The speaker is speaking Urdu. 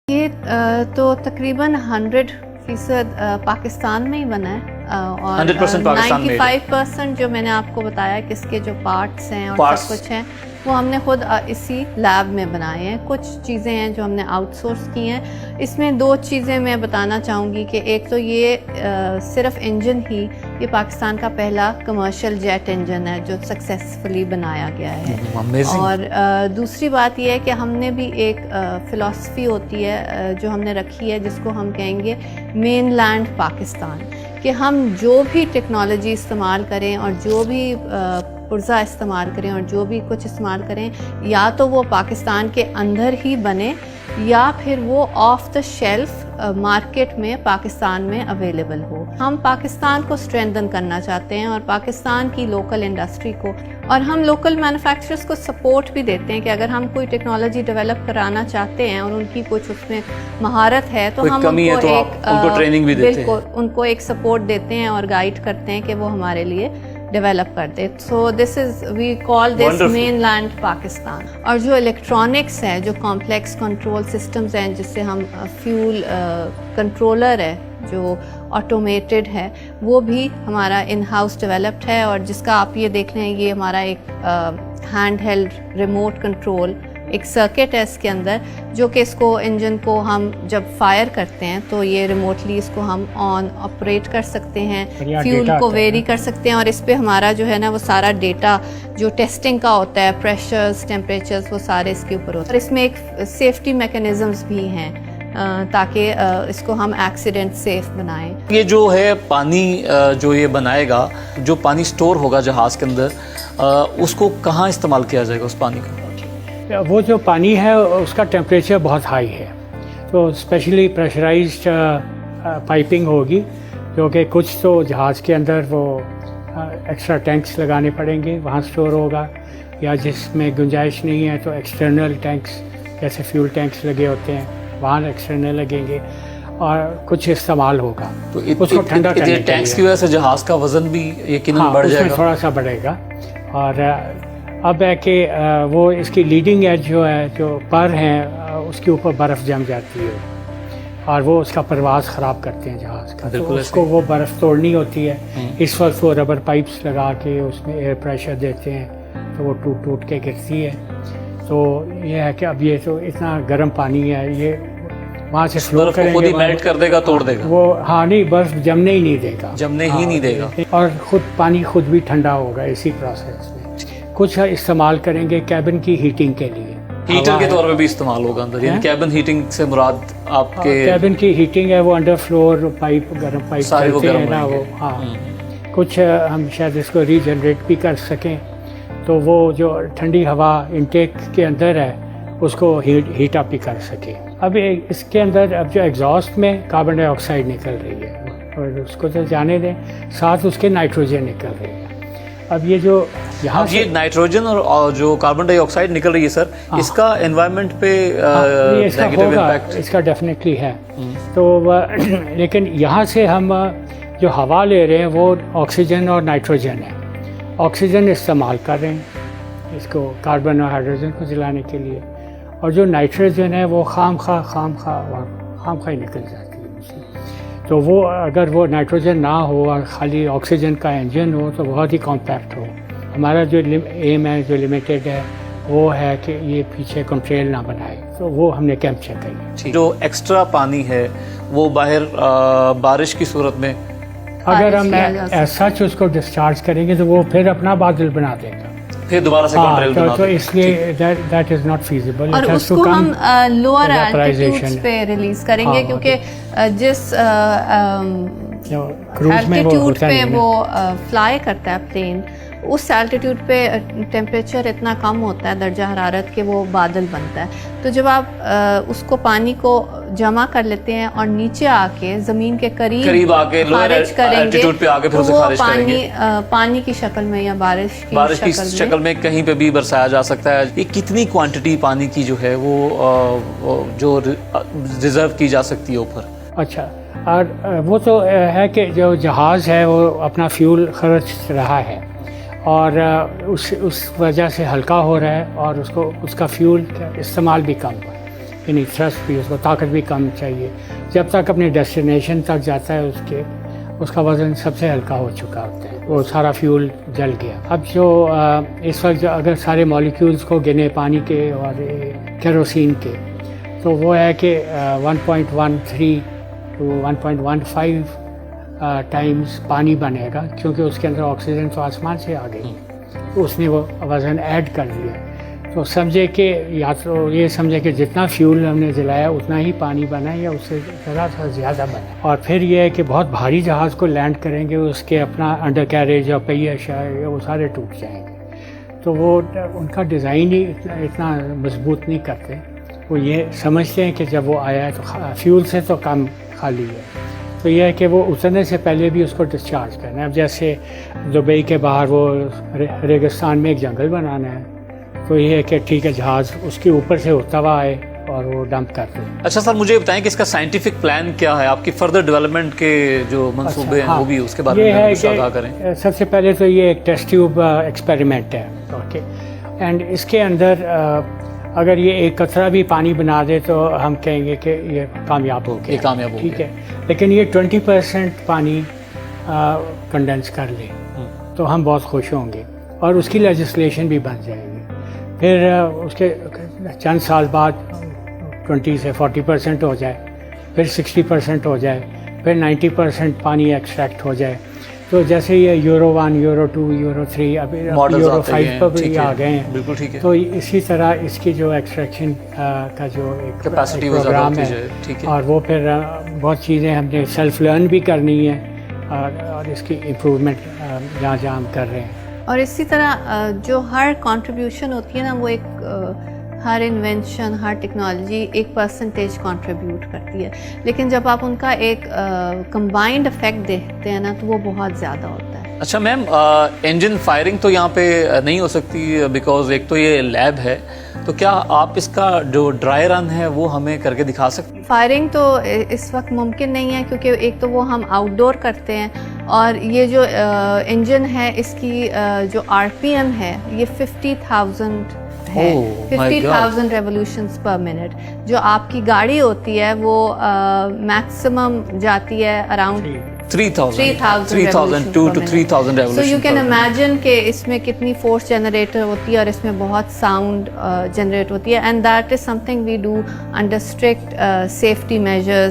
یہ تو تقریباً 100% پاکستان میں ہی بنا ہے اور 95% جو میں نے آپ کو بتایا کہ اس کے جو پارٹس ہیں اور سب کچھ ہیں وہ ہم نے خود اسی لیب میں بنائے ہیں. کچھ چیزیں ہیں جو ہم نے آؤٹ سورس کی ہیں. اس میں 2 چیزیں میں بتانا چاہوں گی کہ ایک تو یہ صرف انجن ہی یہ پاکستان کا پہلا کمرشل جیٹ انجن ہے جو سکسیسفلی بنایا گیا ہے. اور دوسری بات یہ ہے کہ ہم نے بھی ایک فلسفی ہوتی ہے جو ہم نے رکھی ہے جس کو ہم کہیں گے مین لینڈ پاکستان، کہ ہم جو بھی ٹیکنالوجی استعمال کریں اور جو بھی پرزہ استعمال کریں اور جو بھی کچھ استعمال کریں یا تو وہ پاکستان کے اندر ہی بنے یا پھر وہ آف دا شیلف مارکیٹ میں پاکستان میں اویلیبل ہو. ہم پاکستان کو اسٹرینتھن کرنا چاہتے ہیں اور پاکستان کی لوکل انڈسٹری کو، اور ہم لوکل مینوفیکچررز کو سپورٹ بھی دیتے ہیں کہ اگر ہم کوئی ٹیکنالوجی ڈیولپ کرانا چاہتے ہیں اور ان کی کچھ اس میں مہارت ہے تو ہم ان کو ٹریننگ بھی دیتے ہیں، بالکل ان کو ایک سپورٹ دیتے ہیں اور گائیڈ کرتے ہیں کہ وہ ہمارے لیے ڈیولپ کرتے. سو دس از وی کال دس مین لینڈ پاکستان. اور جو الیکٹرانکس ہے، جو کمپلیکس کنٹرول سسٹمز ہیں جس سے ہم فیول کنٹرولر ہے جو آٹومیٹڈ ہے وہ بھی ہمارا ان ہاؤس ڈیولپڈ ہے. اور جس کا آپ یہ دیکھ رہے ہیں یہ ہمارا ایک ہینڈ ہیلڈ ریموٹ کنٹرول ایک سرکٹ ہے اس کے اندر، جو کہ اس کو انجن کو ہم جب فائر کرتے ہیں تو یہ ریموٹلی اس کو ہم آن آپریٹ کر سکتے ہیں، فیول کو ویری کر سکتے ہیں اور اس پہ ہمارا جو ہے نا وہ سارا ڈیٹا جو ٹیسٹنگ کا ہوتا ہے، پریشرز، ٹیمپریچرز، وہ سارے اس کے اوپر ہوتا ہے. اور اس میں ایک سیفٹی میکینزمز بھی ہیں تاکہ اس کو ہم ایکسیڈنٹ سیف بنائیں. یہ جو ہے پانی جو یہ بنائے گا، جو پانی سٹور ہوگا جہاز کے اندر، اس کو کہاں استعمال کیا جائے گا اس پانی کا؟ وہ جو پانی ہے اس کا ٹیمپریچر بہت ہائی ہے تو اسپیشلی پریشرائزڈ پائپنگ ہوگی، جو کہ کچھ تو جہاز کے اندر وہ ایکسٹرا ٹینکس لگانے پڑیں گے، وہاں سٹور ہوگا، یا جس میں گنجائش نہیں ہے تو ایکسٹرنل ٹینکس جیسے فیول ٹینکس لگے ہوتے ہیں وہاں ایکسٹرنل لگیں گے اور کچھ استعمال ہوگا. تو اس کو ٹھنڈا کرنے کے لیے ٹینکس کی وجہ سے جہاز کا وزن بھی یقیناً بڑھ جائے گا، تھوڑا سا بڑھے گا. اور اب ہے کہ وہ اس کی لیڈنگ ایج جو ہے جو پر ہیں اس کے اوپر برف جم جاتی ہے اور وہ اس کا پرواز خراب کرتے ہیں جہاز کا، تو اس کو وہ برف توڑنی ہوتی ہے. اس وقت وہ ربر پائپس لگا کے اس میں ایئر پریشر دیتے ہیں تو وہ ٹوٹ کے گرتی ہے. تو یہ ہے کہ اب یہ تو اتنا گرم پانی ہے، یہ وہاں سے فلو کریں گے، میلٹ کر دے گا، توڑ دے گا وہ. ہاں نہیں، برف جمنے ہی نہیں دے گا، جمنے ہی نہیں دے گا. اور خود پانی خود بھی ٹھنڈا ہوگا اسی پروسیس میں. کچھ استعمال کریں گے کیبن کی ہیٹنگ کے لیے، ہیٹر کے طور پہ بھی استعمال ہوگا اندر. یعنی کیبن ہیٹنگ سے مراد آپ کے کیبن کی ہیٹنگ ہے، وہ انڈر فلور پائپ گرم پائپ چلتے ہیں نا وہ. ہاں کچھ ہم شاید اس کو ری جنریٹ بھی کر سکیں تو وہ جو ٹھنڈی ہوا انٹیک کے اندر ہے اس کو ہیٹ اپ بھی کر سکیں. اب اس کے اندر اب جو ایگزاسٹ میں کاربن ڈائی آکسائڈ نکل رہی ہے اور اس کو تو جانے دیں، ساتھ اس کے نائٹروجن نکل رہی ہے. اب یہ جو یہاں یہ نائٹروجن اور جو کاربن ڈائی آکسائڈ نکل رہی ہے سر، اس کا انوائرمنٹ پہ نیگیٹو امپیکٹ اس کا ڈیفینیٹلی ہے. تو لیکن یہاں سے ہم جو ہوا لے رہے ہیں وہ آکسیجن اور نائٹروجن ہے. آکسیجن استعمال کر رہے ہیں اس کو کاربن اور ہائیڈروجن کو جلانے کے لیے، اور جو نائٹروجن ہے وہ خام خواہ ہی نکل جاتی ہے. تو وہ اگر وہ نائٹروجن نہ ہو اور خالی آکسیجن کا انجن ہو تو بہت ہی کمپیکٹ ہو. ہمارا جو ایم ہے جو لمیٹڈ ہے وہ ہے کہ یہ پیچھے کنٹریل نہ بنائے، تو وہ ہم نے کیپچر کری. جو ایکسٹرا پانی ہے وہ باہر بارش کی صورت میں اگر ہم سچ اس کو ڈسچارج کریں گے تو وہ پھر اپنا بادل بنا دے گا، پھر دوبارہ سے کنٹرول بنا دے گا. تو اس لیے دیٹ از ناٹ فیزیبل. اور اس کو ہم لوور الٹیٹیوڈز پہ ریلیز کریں گے کیونکہ جس الٹیٹیوڈ پہ وہ فلائی کرتا ہے پلین، اس الٹیٹیوڈ پہ ٹیمپریچر اتنا کم ہوتا ہے درجہ حرارت کہ وہ بادل بنتا ہے. تو جب آپ اس کو پانی کو جمع کر لیتے ہیں اور نیچے آ کے زمین کے قریب آ کے خارج کریں گے تو وہ پانی کی شکل میں یا بارش کی شکل میں کہیں پہ بھی برسایا جا سکتا ہے. یہ کتنی کوانٹٹی پانی کی جو ہے وہ جو ریزرو کی جا سکتی ہے اوپر؟ اچھا، اور وہ تو ہے کہ جو جہاز ہے وہ اپنا فیول خرچ رہا ہے اور اس وجہ سے ہلکا ہو رہا ہے اور اس کا فیول استعمال بھی کم ہوا. یعنی تھرسٹ بھی، اس کو طاقت بھی کم چاہیے. جب تک اپنے ڈیسٹینیشن تک جاتا ہے اس کا وزن سب سے ہلکا ہو چکا ہوتا ہے، وہ سارا فیول جل گیا. اب جو اس وقت جو اگر سارے مالیکیولز کو گنے پانی کے اور کیروسین کے، تو وہ ہے کہ 1.13 to 1.15 ٹائمز پانی بنے گا، کیونکہ اس کے اندر آکسیجن تو آسمان سے آ گئی، اس نے وہ وزن ایڈ کر دیا. تو سمجھے کہ یا تو یہ سمجھے کہ جتنا فیول ہم نے جلایا اتنا ہی پانی بنا یا اس سے ذرا سا زیادہ بنا. اور پھر یہ ہے کہ بہت بھاری جہاز کو لینڈ کریں گے، اس کے اپنا انڈر کیریج اور پہیہ شاہ وہ سارے ٹوٹ جائیں گے. تو وہ ان کا ڈیزائن ہی اتنا مضبوط نہیں کرتے. وہ یہ سمجھتے ہیں کہ جب وہ آیا ہے تو فیول سے تو کم خالی ہے، تو یہ ہے کہ وہ اترنے سے پہلے بھی اس کو ڈسچارج کرنا ہے. اب جیسے دبئی کے باہر وہ ریگستان میں ایک جنگل بنانا ہے، تو یہ ہے کہ ٹھیک ہے جہاز اس کے اوپر سے ہوتا ہوا آئے اور وہ ڈمپ کر دیں. اچھا سر، مجھے بتائیں کہ اس کا سائنٹیفک پلان کیا ہے، آپ کی فردر ڈیولپمنٹ کے جو منصوبے ہیں وہ بھی اس کے بارے میں کچھ آگاہ کریں. سب سے پہلے تو یہ ایک ٹیسٹ ٹیوب ایکسپیریمنٹ ہے، اوکے، اینڈ اس کے اندر اگر یہ ایک قطرہ بھی پانی بنا دے تو ہم کہیں گے کہ یہ کامیاب ہو گیا، یہ کامیاب ہو گیا. ٹھیک ہے، لیکن یہ 20% پانی کنڈینس کر لے تو ہم بہت خوش ہوں گے اور اس کی لیجسلیشن بھی بن جائے گی. پھر اس کے چند سال بعد 20 سے 40% ہو جائے، پھر 60% ہو جائے، پھر 90% پانی ایکسٹریکٹ ہو جائے. تو جیسے یہ یورو 1، یورو 2، یورو 3، اب یورو 5 پر بھی آ گئے ہیں. بالکل ٹھیک ہے. تو اسی طرح اس کی جو ایکسٹریکشن کا جو ایک کیپیسٹی پروگرام ہے، اور وہ پھر بہت چیزیں ہم نے سیلف لرن بھی کرنی ہے اور اس کی امپروومنٹ جہاں جہاں ہم کر رہے ہیں. اور اسی طرح جو ہر کنٹریبیوشن ہوتی ہے نا، وہ ایک ہر انوینشن، ہر ٹیکنالوجی 1% کنٹریبیوٹ کرتی ہے، لیکن جب آپ ان کا ایک کمبائنڈ افیکٹ دیکھتے ہیں نا تو وہ بہت زیادہ ہوتا ہے. اچھا میم، انجن فائرنگ تو یہاں پہ نہیں ہو سکتی بیکاز ایک تو یہ لیب ہے، تو کیا آپ اس کا جو ڈرائی رن ہے وہ ہمیں کر کے دکھا سکتے ہیں؟ فائرنگ تو اس وقت ممکن نہیں ہے، کیونکہ ایک تو وہ ہم آؤٹ ڈور کرتے ہیں، اور یہ جو انجن ہے اس کی جو RPM ہے یہ 50,000 ہے، 50,000 ریولیوشنز پر منٹ. جو آپ کی گاڑی ہوتی ہے وہ میکسیمم جاتی ہے around 3,002 to 3,000 revolutions. So you can imagine کہ اس میں کتنی فورس جنریٹر ہوتی ہے اور اس میں بہت ساؤنڈ جنریٹ ہوتی ہے. And that is something we do under strict safety measures.